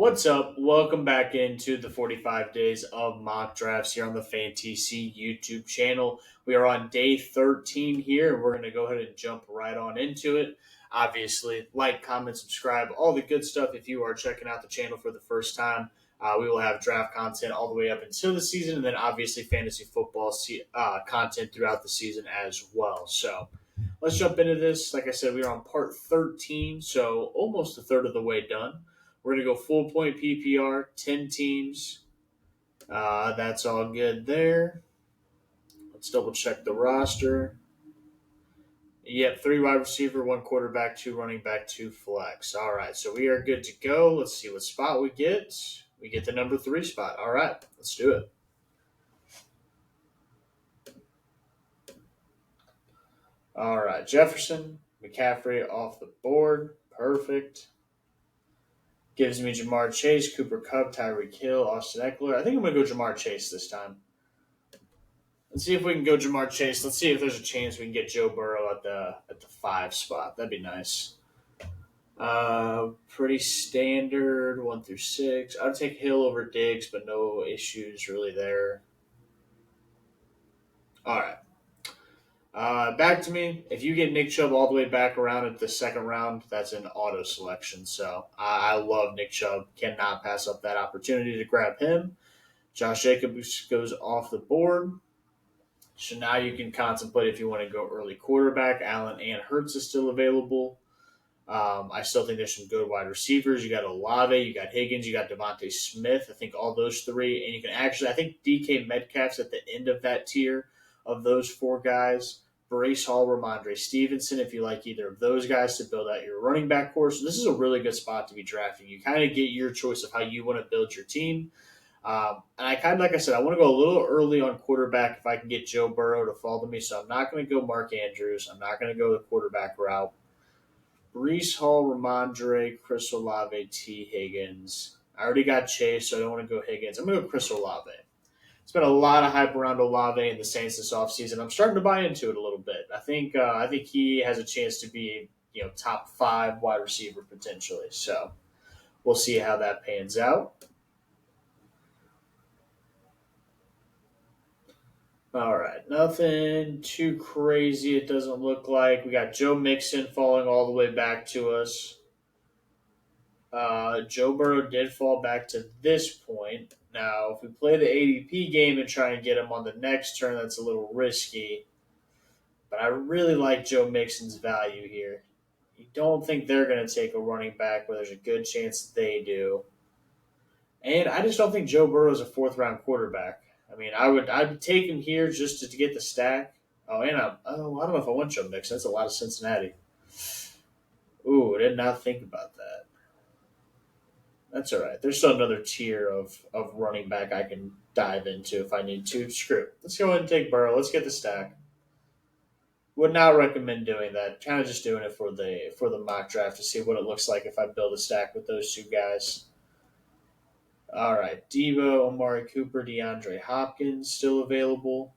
What's up? Welcome back into the 45 days of mock drafts here on the FanTC YouTube channel. We are on day 13 here, and we're going to go ahead and jump right on into it. Obviously, like, comment, subscribe, all the good stuff if you are checking out the channel for the first time. We will have draft content all the way up until the season, and then obviously fantasy football content throughout the season as well. So let's jump into this. Like I said, we are on part 13, so almost a third of the way done. We're going to go full point PPR, 10 teams. That's all good there. Let's double check the roster. Yep, three wide receiver, one quarterback, two running back, two flex. All right, so we are good to go. Let's see what spot we get. We get the number 3 spot. All right, let's do it. All right, Jefferson, McCaffrey off the board. Perfect. Gives me Jamar Chase, Cooper Kupp, Tyreek Hill, Austin Eckler. I think I'm going to go Jamar Chase this time. Let's see if we can go Jamar Chase. Let's see if there's a chance we can get Joe Burrow at the 5 spot. That'd be nice. Pretty standard 1 through 6. I'd take Hill over Diggs, but no issues really there. All right. Back to me. If you get Nick Chubb all the way back around at the second round, that's an auto selection. So I love Nick Chubb. Cannot pass up that opportunity to grab him. Josh Jacobs goes off the board. So now you can contemplate if you want to go early quarterback. Allen and Hurts is still available. I still think there's some good wide receivers. You got Olave, you got Higgins, you got Devontae Smith. I think all those three. And you can actually, I think DK Metcalf's at the end of that tier of those 4 guys. Brace Hall, Ramondre Stevenson, if you like either of those guys to build out your running back core. So this is a really good spot to be drafting. You kind of get your choice of how you want to build your team. And I kind of, like I said, I want to go a little early on quarterback if I can get Joe Burrow to fall to me. So I'm not going to go Mark Andrews. I'm not going to go the quarterback route. Brees Hall, Ramondre, Chris Olave, T. Higgins. I already got Chase, so I don't want to go Higgins. I'm going to go Chris Olave. It's been a lot of hype around Olave and the Saints this offseason. I'm starting to buy into it a little bit. I think he has a chance to be top 5 wide receiver potentially. So we'll see how that pans out. All right, nothing too crazy. It doesn't look like we got Joe Mixon falling all the way back to us. Joe Burrow did fall back to this point. Now, if we play the ADP game and try and get him on the next turn, that's a little risky. But I really like Joe Mixon's value here. You don't think they're going to take a running back where there's a good chance they do. And I just don't think Joe Burrow is a 4th-round quarterback. I mean, I'd take him here just to get the stack. I don't know if I want Joe Mixon. That's a lot of Cincinnati. Ooh, I did not think about that. That's all right. There's still another tier of running back I can dive into if I need to. Screw it. Let's go ahead and take Burrow. Let's get the stack. Would not recommend doing that. Kind of just doing it for the mock draft to see what it looks like if I build a stack with those 2 guys. All right, Debo, Amari Cooper, DeAndre Hopkins still available.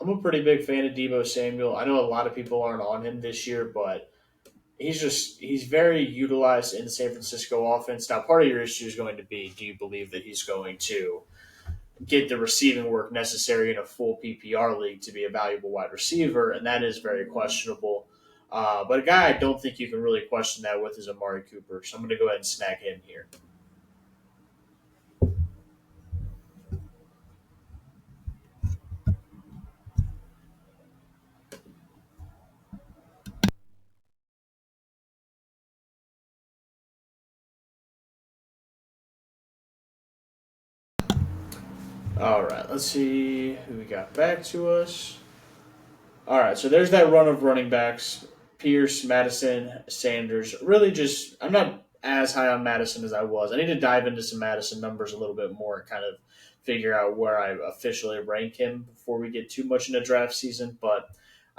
I'm a pretty big fan of Debo Samuel. I know a lot of people aren't on him this year, but he's very utilized in the San Francisco offense. Now, part of your issue is going to be, do you believe that he's going to get the receiving work necessary in a full PPR league to be a valuable wide receiver? And that is very questionable. But a guy I don't think you can really question that with is Amari Cooper. So I'm going to go ahead and snag him here. All right, let's see who we got back to us. All right, so there's that run of running backs. Pierce, Madison, Sanders. Really just, I'm not as high on Madison as I was. I need to dive into some Madison numbers a little bit more and kind of figure out where I officially rank him before we get too much into draft season. But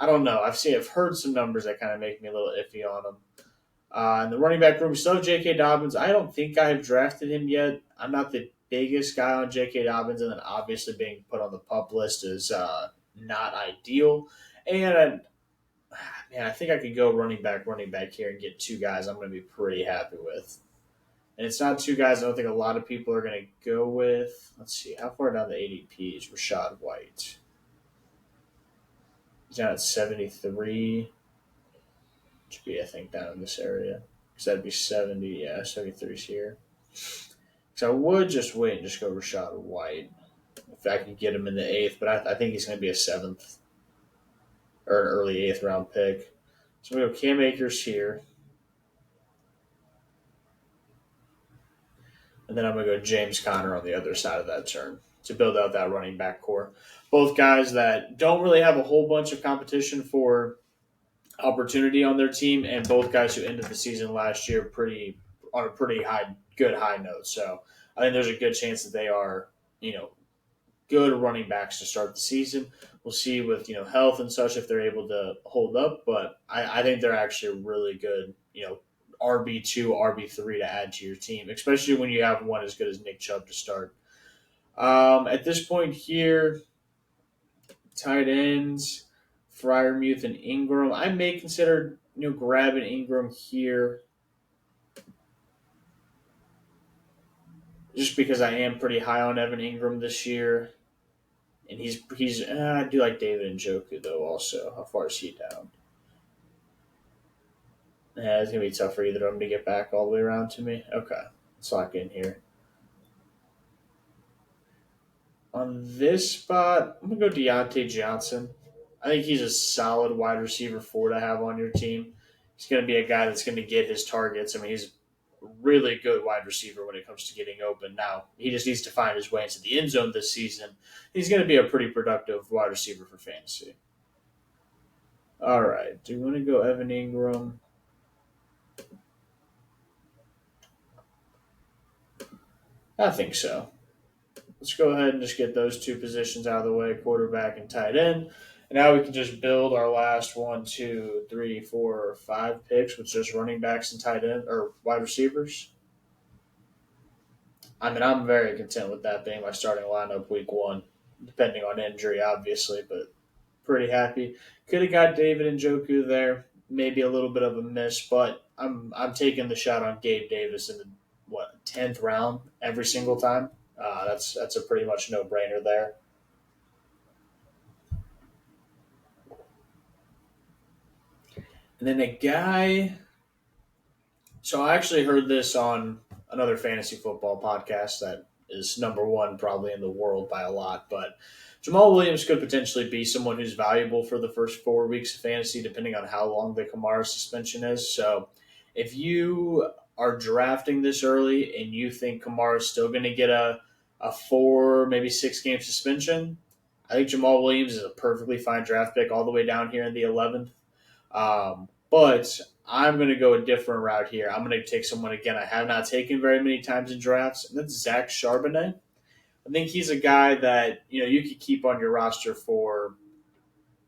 I don't know. I've heard some numbers that kind of make me a little iffy on him. In the running back room, we still have J.K. Dobbins. I don't think I have drafted him yet. I'm not the biggest guy on J.K. Dobbins, and then obviously being put on the pup list is not ideal. And Man, I think I could go running back here and get two guys I'm going to be pretty happy with. And it's not two guys I don't think a lot of people are going to go with. Let's see, how far down the ADP is Rashad White? He's down at 73. Should be, I think, down in this area. Because that'd be 70. Yeah, 73 is here. So I would just wait and just go Rashad White if I could get him in the eighth, but I think he's going to be a seventh or an early eighth round pick. So we go Cam Akers here, and then I'm going to go James Conner on the other side of that turn to build out that running back core. Both guys that don't really have a whole bunch of competition for opportunity on their team, and both guys who ended the season last year pretty on a pretty good high note. So I think there's a good chance that they are, you know, good running backs to start the season. We'll see with health and such if they're able to hold up, but I think they're actually really good. RB2, RB3 to add to your team, especially when you have one as good as Nick Chubb to start. At this point here, tight ends, Fryermuth and Ingram. I may consider grabbing Ingram here, just because I am pretty high on Evan Ingram this year. And he's I do like David Njoku though. Also, how far is he down? Yeah, it's gonna be tough for either of them to get back all the way around to me. Okay, let's lock in here. On this spot, I'm gonna go Deontay Johnson. I think he's a solid wide receiver four to have on your team. He's gonna be a guy that's gonna get his targets. I mean, he's a really good wide receiver when it comes to getting open. Now he just needs to find his way into the end zone this season. He's gonna be a pretty productive wide receiver for fantasy. All right, do you want to go Evan Ingram? I think so. Let's go ahead and just get those two positions out of the way, quarterback and tight end. And now we can just build our last 1, 2, 3, 4, 5 picks with just running backs and tight end or wide receivers. I mean, I'm very content with that being my starting lineup week one, depending on injury, obviously, but pretty happy. Could have got David Njoku there, maybe a little bit of a miss, but I'm taking the shot on Gabe Davis in the 10th round every single time. That's a pretty much no brainer there. And then a guy. So I actually heard this on another fantasy football podcast that is number one probably in the world by a lot, but Jamal Williams could potentially be someone who's valuable for the first 4 weeks of fantasy, depending on how long the Kamara suspension is. So if you are drafting this early and you think Kamara is still going to get a 4, maybe 6 game suspension, I think Jamal Williams is a perfectly fine draft pick all the way down here in the 11th. But I'm going to go a different route here. I'm going to take someone, again, I have not taken very many times in drafts, and that's Zach Charbonnet. I think he's a guy that you could keep on your roster for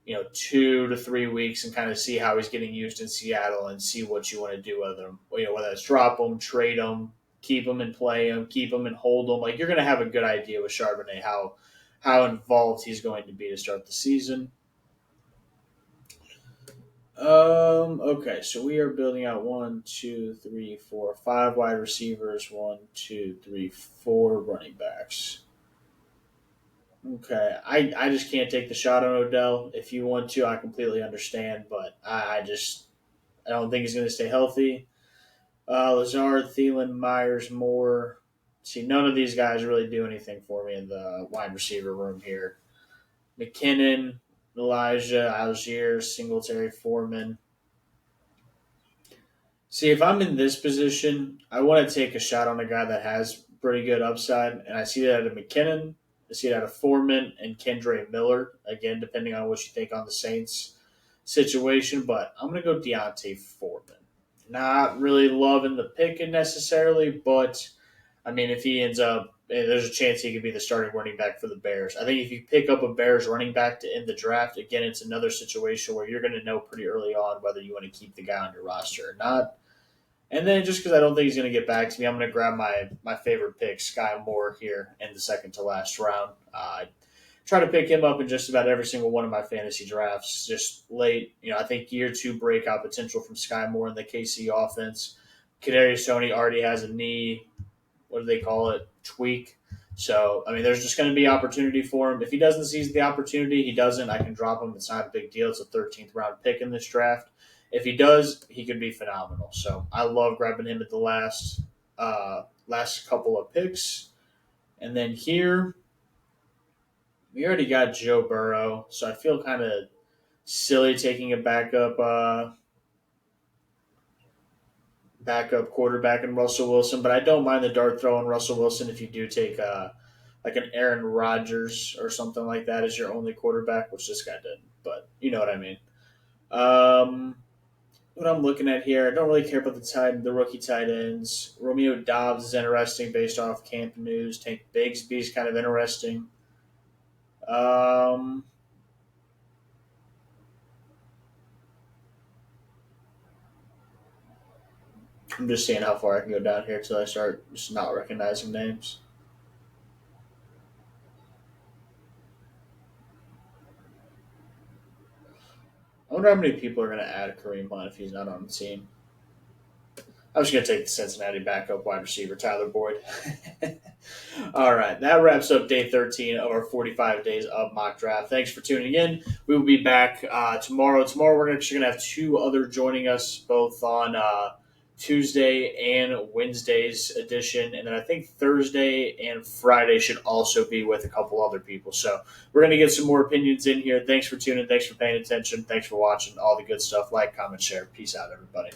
2 to 3 weeks and kind of see how he's getting used in Seattle and see what you want to do with him. Whether it's drop him, trade him, keep him and play him, keep him and hold him. Like, you're going to have a good idea with Charbonnet how involved he's going to be to start the season. Okay, so we are building out 1, 2, 3, 4, 5 wide receivers, 1, 2, 3, 4 running backs. Okay, I just can't take the shot on Odell. If you want to, I completely understand, but I don't think he's going to stay healthy. Lazard, Thielen, Myers, Moore. See, none of these guys really do anything for me in the wide receiver room here. McKinnon, Elijah, Algier, Singletary, Foreman. See, if I'm in this position, I want to take a shot on a guy that has pretty good upside, and I see that out of McKinnon, I see it out of Foreman and Kendre Miller. Again, depending on what you think on the Saints situation, but I'm going to go Deontay Foreman. Not really loving the pick necessarily, but I mean, if he ends up, there's a chance he could be the starting running back for the Bears. I think if you pick up a Bears running back to end the draft, again, it's another situation where you're going to know pretty early on whether you want to keep the guy on your roster or not. And then just because I don't think he's going to get back to me, I'm going to grab my favorite pick, Sky Moore, here in the second to last round. try to pick him up in just about every single one of my fantasy drafts. Just late, I think year two breakout potential from Sky Moore in the KC offense. Kadarius Toney already has a knee. What do they call it? Tweak. So I mean, there's just going to be opportunity for him. If he doesn't seize the opportunity, he doesn't. I can drop him. It's not a big deal. It's a 13th round pick in this draft. If he does, he could be phenomenal. So I love grabbing him at the last couple of picks. And then here, we already got Joe Burrow, so I feel kind of silly taking a backup quarterback in Russell Wilson, but I don't mind the dart throw in Russell Wilson if you do take like an Aaron Rodgers or something like that as your only quarterback, which this guy didn't, but you know what I mean. Um, what I'm looking at here, I don't really care about the rookie tight ends. Romeo Dobbs is interesting based off camp news. Tank Bigsby's kind of interesting. Um, I'm just seeing how far I can go down here until I start just not recognizing names. I wonder how many people are going to add Kareem Hunt if he's not on the team. I'm just going to take the Cincinnati backup wide receiver, Tyler Boyd. All right, that wraps up day 13 of our 45 days of mock draft. Thanks for tuning in. We will be back tomorrow. Tomorrow, we're actually going to have two others joining us, both on Tuesday and Wednesday's edition. And then I think Thursday and Friday should also be with a couple other people. So we're going to get some more opinions in here. Thanks for tuning in. Thanks for paying attention. Thanks for watching. All the good stuff. Like, comment, share. Peace out, everybody.